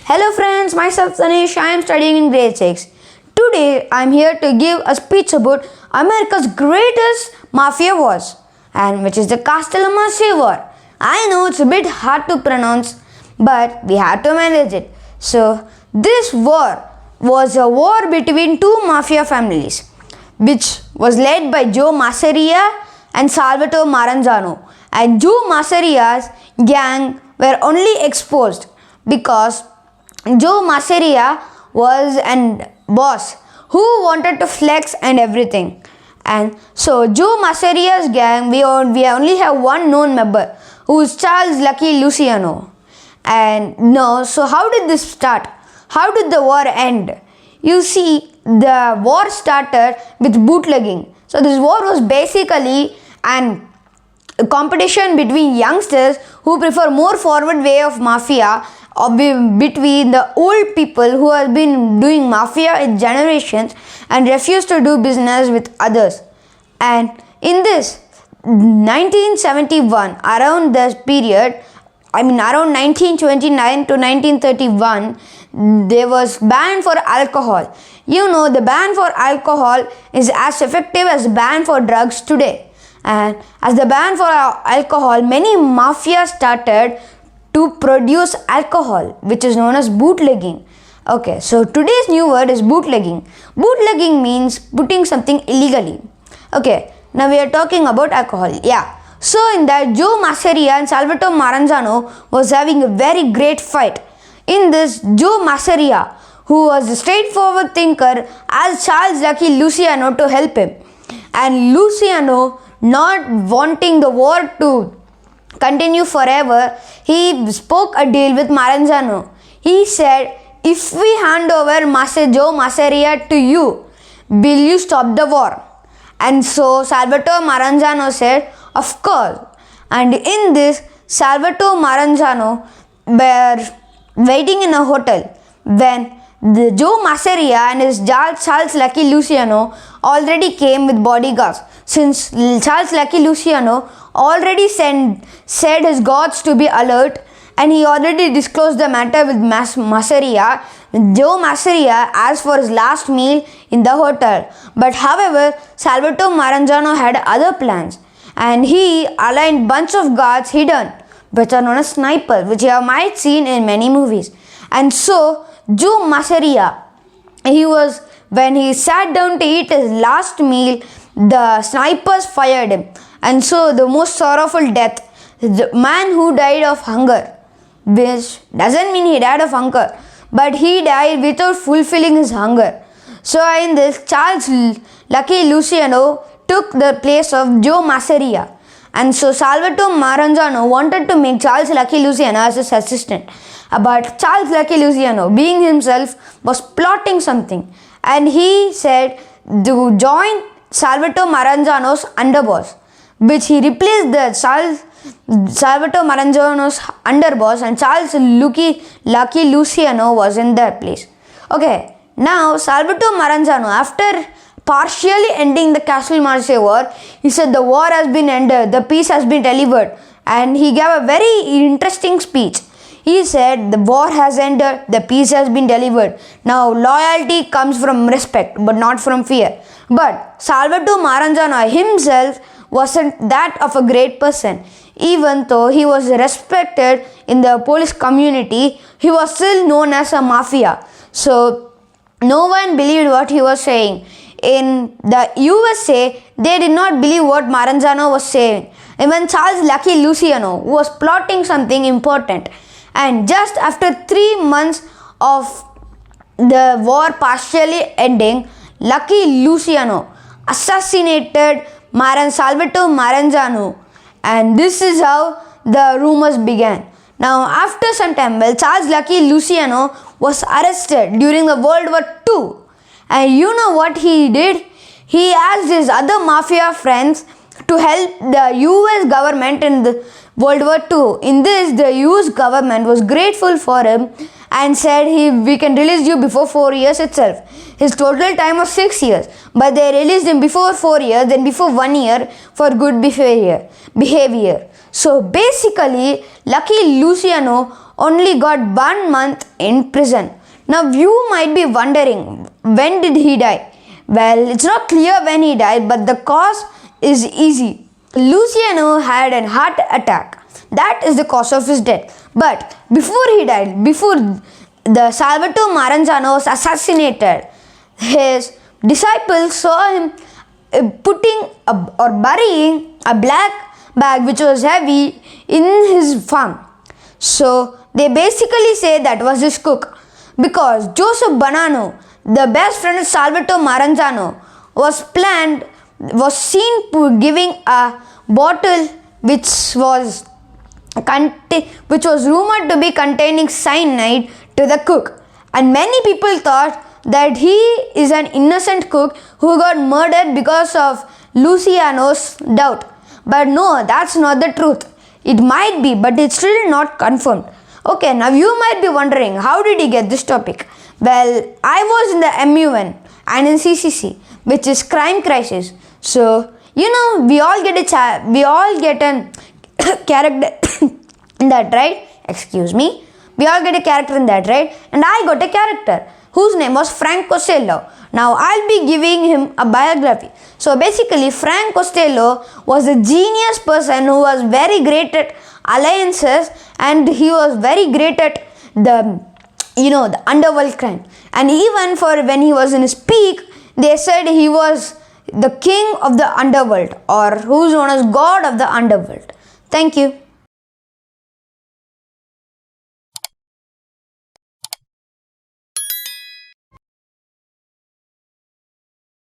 Hello friends, myself Tanish, I am studying in grade 6. Today I am here to give a speech about America's greatest mafia wars, and which is the Castellammarese War. I know it's a bit hard to pronounce, but we have to manage it. So this war was a war between two mafia families, which was led by Joe Masseria and Salvatore Maranzano. And Joe Masseria's gang were only exposed because Joe Masseria was a boss who wanted to flex and everything. And so Joe Masseria's gang, we only have one known member, who is Charles Lucky Luciano. And no, so how did this start? How did the war end? You see, the war started with bootlegging. So this war was basically a competition between youngsters who prefer more forward way of mafia between the old people who have been doing mafia in generations and refuse to do business with others. And in this 1971, around this period, around 1929 to 1931, there was ban for alcohol. You know, the ban for alcohol is as effective as the ban for drugs today. And as the ban for alcohol, many mafia started to produce alcohol, which is known as bootlegging. Okay, so today's new word is bootlegging. Bootlegging means putting something illegally. Okay, now we are talking about alcohol. Yeah. So in that, Joe Masseria and Salvatore Maranzano was having a very great fight. In this, Joe Masseria, who was a straightforward thinker, asked Charles Lucky Luciano to help him. And Luciano, not wanting the war to continue forever, he spoke a deal with Maranzano. He said, if we hand over Joe Masseria to you, will you stop the war? And so Salvatore Maranzano said, of course. And in this, Salvatore Maranzano were waiting in a hotel when the Joe Masseria and his Charles Lucky Luciano already came with bodyguards. Since Charles Lucky Luciano already said his guards to be alert, and he already disclosed the matter with Masseria, Joe Masseria asked for his last meal in the hotel. But however, Salvatore Maranzano had other plans, and he aligned bunch of guards hidden, which are known as snipers, which you might seen in many movies. And so Joe Masseria, when he sat down to eat his last meal, the snipers fired him. And so the most sorrowful death, the man who died of hunger, which doesn't mean he died of hunger, but he died without fulfilling his hunger. So in this, Charles Lucky Luciano took the place of Joe Masseria. And so Salvatore Maranzano wanted to make Charles Lucky Luciano as his assistant. But Charles Lucky Luciano, being himself, was plotting something. And he said to join Salvatore Maranzano's underboss, which he replaced the Salvatore Maranzano's underboss, and Charles Lucky Luciano was in their place. Okay, now Salvatore Maranzano, after partially ending the Castellammarese War, he said the war has been ended, the peace has been delivered, and he gave a very interesting speech. He said the war has ended, the peace has been delivered. Now loyalty comes from respect, but not from fear. But Salvatore Maranzano himself wasn't that of a great person. Even though he was respected in the police community, he was still known as a mafia. So no one believed what he was saying. In the USA, they did not believe what Maranzano was saying. Even Charles Lucky Luciano was plotting something important. And just after 3 months of the war partially ending, Lucky Luciano assassinated Salvatore Maranzano. And this is how the rumors began. Now, after some time, Charles Lucky Luciano was arrested during the World War II. And you know what he did? He asked his other mafia friends to help the US government in the World War II. In this, the US government was grateful for him and said we can release you before 4 years itself. His total time was 6 years, but they released him before 4 years, then before 1 year for good behavior. So basically, Lucky Luciano only got 1 month in prison. Now you might be wondering, when did he die? Well, it's not clear when he died, but the cause is easy. Luciano had a heart attack. That is the cause of his death. But before he died, before the Salvatore Maranzano was assassinated, his disciples saw him burying a black bag which was heavy in his farm. So they basically say that was his cook, because Joseph Bonanno, the best friend of Salvatore Maranzano, was seen giving a bottle which was rumored to be containing cyanide to the cook, and many people thought that he is an innocent cook who got murdered because of Luciano's doubt. But no, that's not the truth. It might be, but it's still not confirmed. Okay, now you might be wondering, how did he get this topic? Well, I was in the MUN and in CCC, which is crime crisis. So, we all get a character in that, right? Excuse me. We all get a character in that, right? And I got a character whose name was Frank Costello. Now, I'll be giving him a biography. So, basically, Frank Costello was a genius person who was very great at alliances, and he was very great at the underworld crime. And even for when he was in his peak, they said he was the king of the underworld, or who's known as God of the underworld. Thank you.